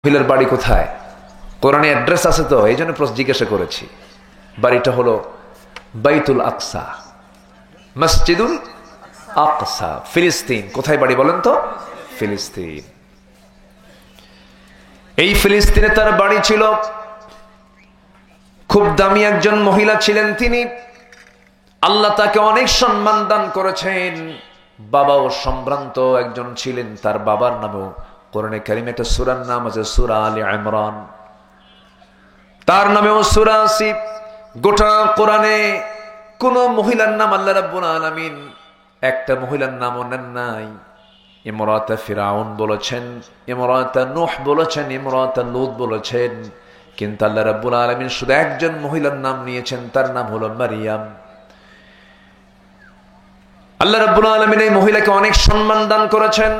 মহিলার বাড়ি কোথায়? কোরআনে অ্যাড্রেস আছে তো, এই জন্য জিজ্ঞাসা করেছি। বাড়িটা হলো বাইতুল আকসা, মসজিদুল আকসা, ফিলিস্তিন। কোথায় বাড়ি বলেন তো? ফিলিস্তিন। এই ফিলিস্তিনে তার বাড়ি ছিল। খুব দামি একজন মহিলা ছিলেন তিনি। আল্লাহ তাকে অনেক সম্মান দান করেছেন। বাবাও সম্ভ্রান্ত একজন ছিলেন। তার বাবার নামেও কোরআনে কারিমে একটা সূরার নাম আছে, সূরা আলে ইমরান। তার নামেও সূরা আছে। গোটা কোরআনে কোন মহিলার নাম আল্লাহ রাব্বুল আলামিন একটা মহিলার নামও নেন নাই। ইমরাতে ফিরাউন বলেছেন, ইমরাতে নূহ বলেছেন, ইমরাতে লূত বলেছেন, কিন্তু আল্লাহ রাব্বুল আলামিন শুধু একজন মহিলার নাম নিয়েছেন, তার নাম হলো মারিয়াম। আল্লাহ রাব্বুল আলামিন এই মহিলাকে অনেক সম্মান দান করেছেন।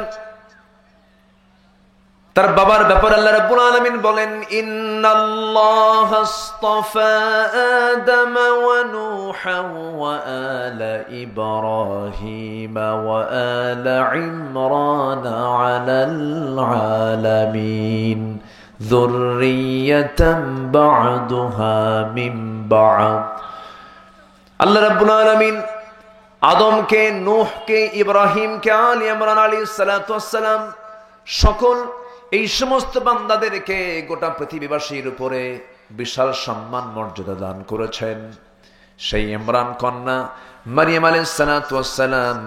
তার বাবার ব্যাপারে আল্লাহ রাব্বুল আলামিন বলেন, ইন্নাল্লাহা আসতাফা আদম ওয়া নূহা ওয়া আলা ইব্রাহিম ওয়া আলা ইমরান আলাল আলামিন যুররিয়াতান বা'দুহা মিন বা'দ। আল্লাহ রাব্বুল আলামিন আদমকে, নূহকে, ইব্রাহিমকে, আলী ইমরান আলাইহিস সালাতু ওয়াস সালাম সকল এই সমস্ত বান্দাদেরকে গোটা পৃথিবীবাসীর উপরে বিশাল সম্মান মর্যাদা দান করেছেন। সেই ইমরান কন্যা মারিয়াম আলাইহিস সালাতু ওয়াস সালাম,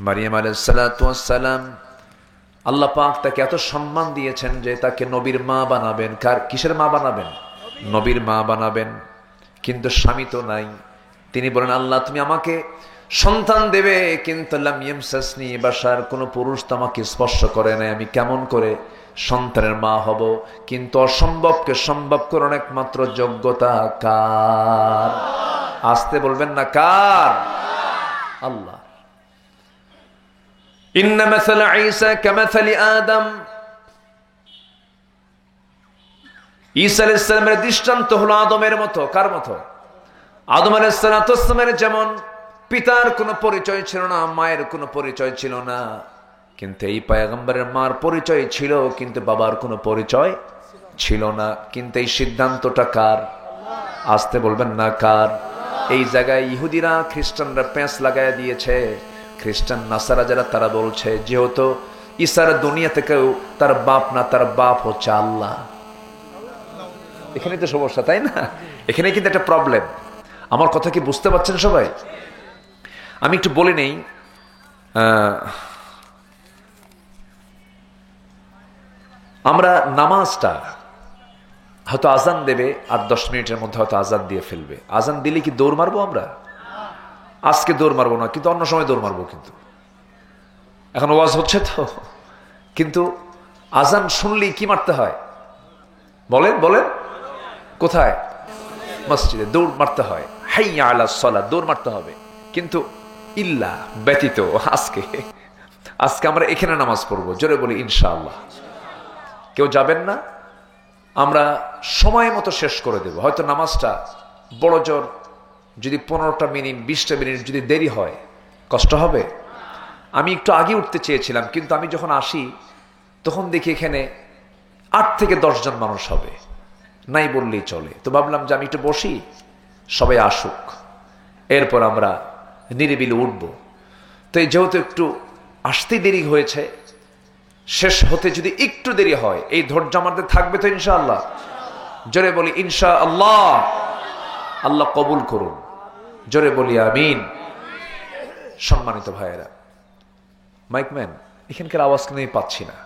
মারিয়াম আলাইহিস সালাতু ওয়াস সালাম আল্লাহ পাক তাকে এত সম্মান দিয়েছেন যে তাকে নবীর মা বানাবেন। কিসের মা বানাবেন? নবীর মা বানাবেন। কিন্তু স্বামী তো নাই। তিনি বলেন, আল্লাহ তুমি আমাকে সন্তান দেবে, কিন্তু লাম ইয়ামসাসনি বাশার, কোন পুরুষ তো আমাকে স্পর্শ করে নাই, আমি কেমন করে সন্তানের মা হব? কিন্তু অসম্ভবকে সম্ভব করার একমাত্র যোগ্যতা কার? আসতে বলবেন না, কার? আল্লাহ। ইন্না মাসালা ঈসা কামাসালি আদম, ঈসা আলাইহিস সালামের দৃষ্টান্ত হলো আদমের মতো। কার মতো? আদম আলাইহিস সালামের যেমন পিতার কোনো পরিচয় ছিল না, মায়ের কোনো পরিচয় ছিল না, কিন্তু এই পয়গম্বরের মার পরিচয় ছিল, কিন্তু বাবার কোনো পরিচয় ছিল না। কিন্তু এই সিদ্ধান্তটা কার? আসতে বলবেন না, কার? এই জায়গায় ইহুদিরা, খ্রিস্টানরা প্যাঁচ লাগায় দিয়েছে। খ্রিস্টান নাসারা যারা, তারা বলছে যেহেতু ঈসার দুনিয়া থেকেও তার বাপ না, তার বাপ হচ্ছে আল্লাহ। এখানে তো সমস্যা, তাই না? এখানে কিন্তু একটা প্রবলেম। আমার কথা কি বুঝতে পারছেন সবাই? আমি একটু বলে নেই। আমরা নামাজটা হয়তো আজান দেবে, আর 10 মিনিটের মধ্যে হয়তো আজান দিয়ে ফেলবে। আজান দিলে কি দৌড় মারবো আমরা? আজকে দৌড় মারবো না, কিন্তু অন্য সময় দৌড় মারবো। কিন্তু এখন ওয়াজ হচ্ছে তো, কিন্তু আজান শুনলেই কি মারতে হয়? বলেন বলেন, কোথায়? মসজিদে দৌড় মারতে হয়। হাইয়া আলাস সালাত, দৌড় মারতে হবে। কিন্তু ইল্লা ব্যতীত আজকে আমরা এখানে নামাজ পড়বো। জোরে বলি ইনশাআল্লাহ। কেউ যাবেন না? আমরা সময় মতো শেষ করে দেব। হয়তো নামাজটা বড় জোর যদি 15টা মিনিট 20টা মিনিট যদি দেরি হয়, কষ্ট হবে? আমি একটু আগে উঠতে চেয়েছিলাম, কিন্তু আমি যখন আসি তখন দেখি এখানে 8 থেকে 10 জন মানুষ হবে, নাই বললেই চলে। তো ভাবলাম যে আমি একটু বসি, সবাই আসুক, এরপর আমরা নিরিবিলি উঠবো। তো যেহেতু একটু আসতে দেরি হয়েছে, শেষ হতে যদি একটু দেরি হয়, এই ধৈর্য আমাদের থাকবে তো ইনশাআল্লাহ? জোরে বলি ইনশাআল্লাহ। আল্লাহ কবুল করুন। জোরে বলি আমিন। সম্মানিত ভাইয়েরা, মাইকম্যান, এখানকার আওয়াজ কিন্তু আমি পাচ্ছি না,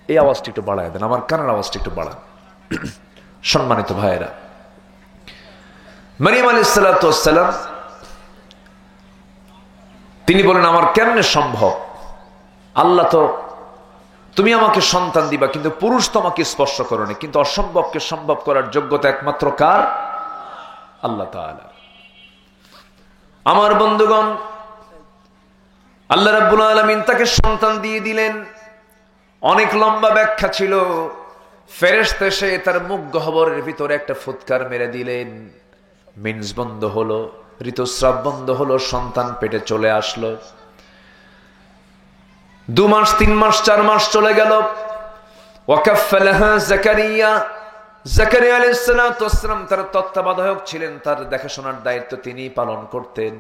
এই আওয়াজটা একটু বাড়ায় দেন, আমার কানের আওয়াজটা একটু বাড়ান। সম্মানিত ভাইয়েরা, মারিয়াম আলাইহিস সালাতু ওয়াস সালাম তিনি বলেন, আমার কেমনে সম্ভব? আল্লাহ তো তুমি আমাকে সন্তান দিবা, কিন্তু পুরুষ তো আমাকে স্পর্শ করোনি। কিন্তু অসম্ভবকে সম্ভব করার যোগ্যতা একমাত্র কার? আল্লাহ তাআলা। আমার বন্ধুগণ, আল্লাহ রাব্বুল আলামিন তাকে সন্তান দিয়ে দিলেন। অনেক লম্বা ব্যাখ্যা ছিল। ফেরেশতা এসে তার মুখ গহ্বরের ভিতরে একটা ফুৎকার মেরে দিলেন। মিন্স বন্ধ হলো, ঋতুস্রাব বন্ধ হলো, সন্তান পেটে চলে আসলো। 2 মাস, 3 মাস, 4 মাস চলে গেল। ওয়াকাফফালাহা জাকারিয়া, জাকারিয়া আলাইহিস সালাতু ওয়াস সালাম তার তত্ত্বাবধায়ক ছিলেন, তার দেখাশোনার দায়িত্ব তিনি পালন করতেন।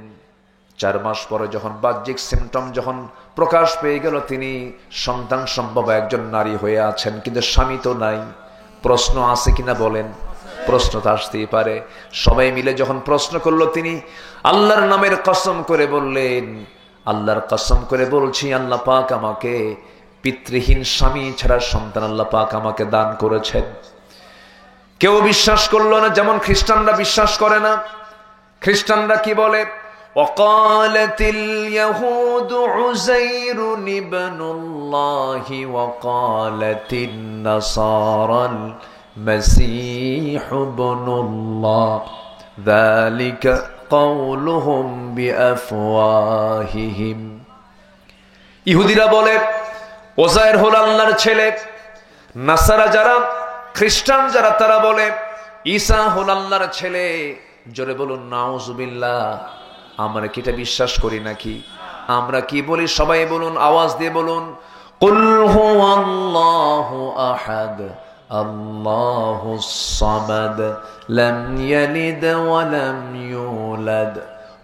4 মাস পরে যখন বাহ্যিক সিমটম যখন প্রকাশ পেয়ে গেল, তিনি সন্তান সম্ভব একজন নারী হয়ে আছেন, কিন্তু স্বামী তো নাই। প্রশ্ন আছে কিনা বলেন? প্রশ্ন তো আসতেই পারে। সবাই মিলে যখন প্রশ্ন করলো, তিনি আল্লাহর নামের কসম করে বললেন, আল্লাহর কসম করে বলছি, আল্লাহ পাক আমাকে পিতৃহীন স্বামী ছাড়া সন্তান আল্লাহ পাক আমাকে দান করেছেন। কেউ বিশ্বাস করলো না, যেমন খ্রিস্টানরা বিশ্বাস করে না। খ্রিস্টানরা কি বলে? ওয়াকালাতিল ইয়াহুদু উযাইরুন ইবনুল্লাহি ওয়াকালাতিন নাসারাল মাসীহু ইবনুল্লাহ যালিকা কাওলুহুম বিআফওয়াহিহিম। ইহুদিরা বলে ওজায়ের হল আল্লাহর ছেলে। নাসারা যারা, খ্রিস্টান যারা, তারা বলে ঈসা হল আল্লাহর ছেলে। জোরে বলুন নাউজুবিল্লাহ। আমরা কি এটা বিশ্বাস করি নাকি? আমরা কি বলি? সবাই বলুন, আওয়াজ দিয়ে বলুন, কুল হুয়াল্লাহু আহাদ আল্লাহুস সামাদ লাম ইয়ালিদ ওয়া লাম ইউলাদ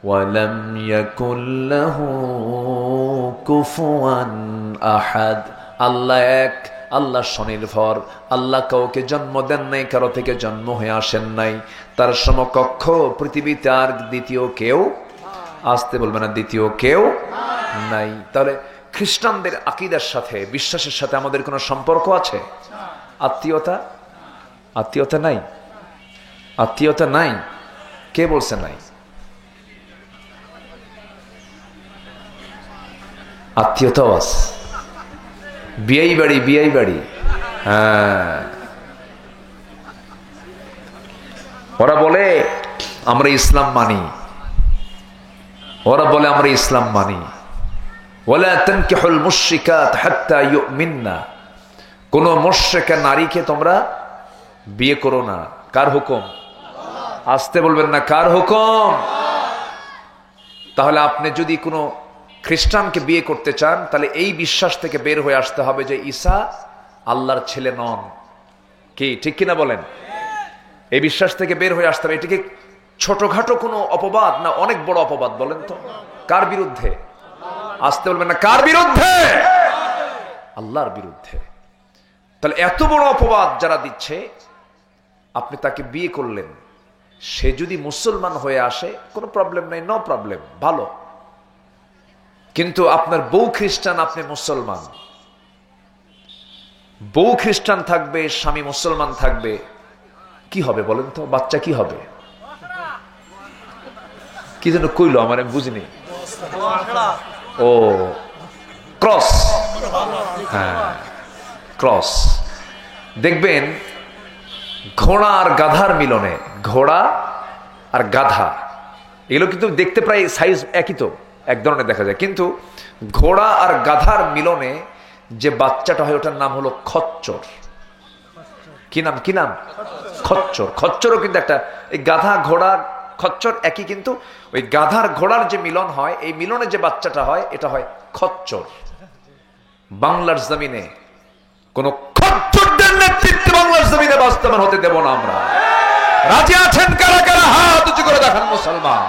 ওয়া লাম ইয়াকুল লাহু কুফুয়ান আহাদ। আল্লাহ এক, আল্লাহ স্বনির্ভর, আল্লাহ কাউকে জন্ম দেন নাই, কারো থেকে জন্ম হয়ে আসেন নাই, তার সমকক্ষ পৃথিবীতে আর দ্বিতীয় কেউ, আসতে বলবে না, দ্বিতীয় কেউ নাই। তাহলে খ্রিস্টানদের আকীদার সাথে, বিশ্বাসের সাথে আমাদের কোনো সম্পর্ক আছে? আত্মীয়তা? আত্মীয়তা নাই। আত্মীয়তা নাই। কে বলছে নাই? আত্মীয়তাও আছে। বিয়াই বাড়ি, বিয়াই বাড়ি। হ্যাঁ, ওরা বলে আমরা ইসলাম মানি, ওরা বলে আমরা ইসলাম মানি। ওয়ালা তানকিহুল মুশরিকাত হাত্তা ইউমিননা। কোন মুশরিকা নারীকে তোমরা বিয়ে করো না। কার হুকুম? আসতে বলবেন না, কার হুকুম? তাহলে আপনি যদি কোনো খ্রিস্টানকে বিয়ে করতে চান, তাহলে এই বিশ্বাস থেকে বের হয়ে আসতে হবে যে ঈসা আল্লাহর ছেলে নন। কি ঠিক কিনা বলেন? এই বিশ্বাস থেকে বের হয়ে আসতে হবে। এটিকে ছোটখাটো কোনো অপবাদ না, অনেক বড় অপবাদ। বলেন তো কার বিরুদ্ধে? আসতে বলবেন না, কার বিরুদ্ধে? আল্লাহর বিরুদ্ধে। তাহলে এত বড় অপবাদ যারা দিচ্ছে, আপনি তাকে বিয়ে করলেন, সে যদি মুসলমান হয়ে আসে কোনো প্রবলেম নাই, নো প্রবলেম, ভালো। কিন্তু আপনার বউ খ্রিস্টান, আপনি মুসলমান, বউ খ্রিস্টান থাকবে, স্বামী মুসলমান থাকবে, কি হবে বলেন তো? বাচ্চা কি হবে? কি যেন কইলো আমার, আমি বুঝিনি। ও ক্রস। হ্যাঁ, ক্রস। দেখবেন ঘোড়া আর গাধার মিলনে, ঘোড়া আর গাধা এগুলো কিন্তু দেখতে প্রায় সাইজ একই, তো এক ধরনের দেখা যায়, কিন্তু ঘোড়া আর গাধার মিলনে যে বাচ্চাটা হয় ওটার নাম হলো খচ্চর। কি নাম? কি নাম? খচ্চর। খচ্চরও কিন্তু একটা, এই গাধা ঘোড়া খচ্চর একই, কিন্তু ওই গাধার ঘোড়ার যে মিলন হয়, এই মিলনে যে বাচ্চাটা হয় এটা হয় খচ্চর। বাংলার জমিনে কোন খচ্চরদের নেতৃত্বে বাংলার জমিনে বাস্তবায়ন হতে দেব না আমরা। রাজি আছেন কারা কারা? হাত উঁচু করে দেখান মুসলমান।